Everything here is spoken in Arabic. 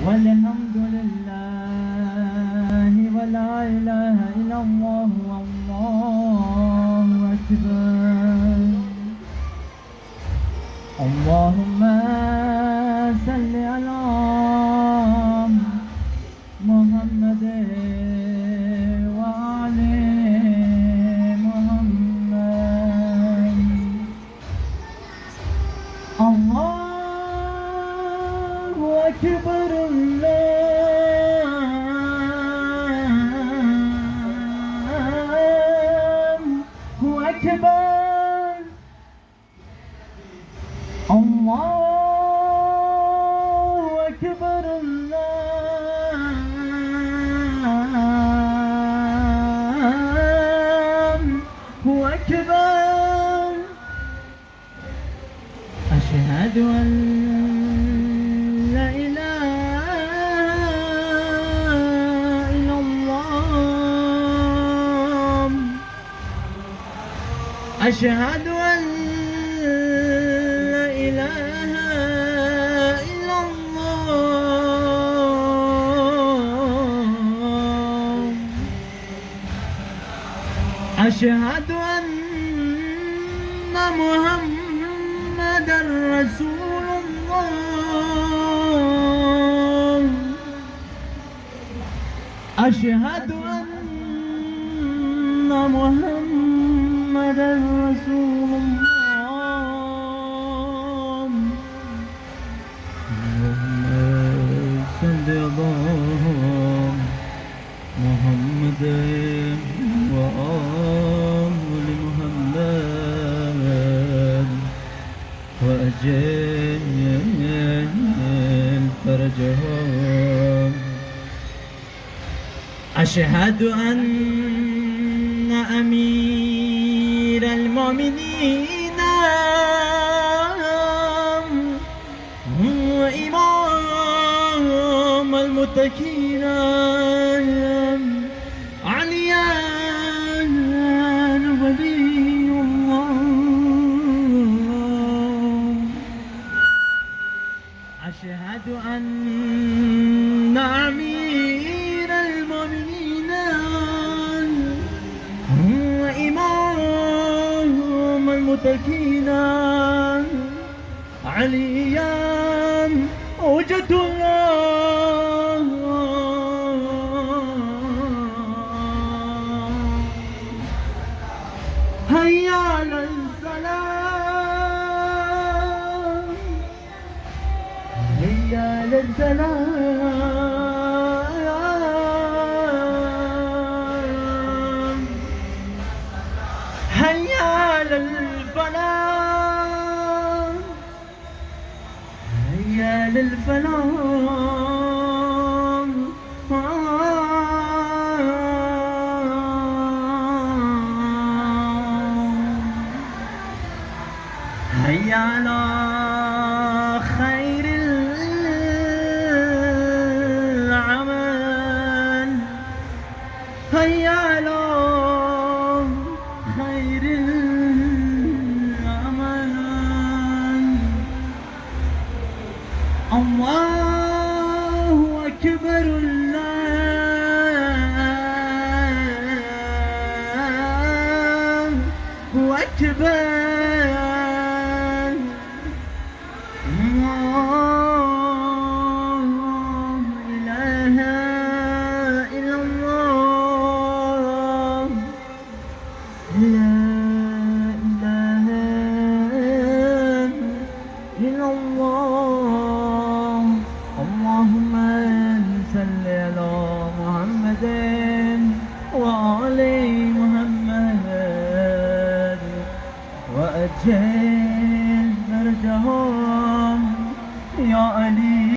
والحمد لله ولا إله إلا الله والله أكبر. اللهم صل على محمد وآل محمد. الله أكبر الله أكبر. الله أكبر الله أكبر. أشهد أن لا إله إلا الله. أشهد أن لا إله إلا الله. أشهد أن محمدا رسول الله. أشهد أن محمدا رسول الله. اللهم صل على محمد وآل محمد وأجل فرجهم. أشهد أن أمير المؤمنين وإمام المتقين عليا ولي الله. أشهد أن أمير المؤمنين وإمام المتقين عليا وجه الله. هيا على السلام هيا للسلام. هيا على الفلاح هيا للفلاح. هيا على خير العمل. هيا على خير العمل. الله أكبر الله أكبر. اللهم صل على محمد وآل محمد وأجل فرجهم يا علي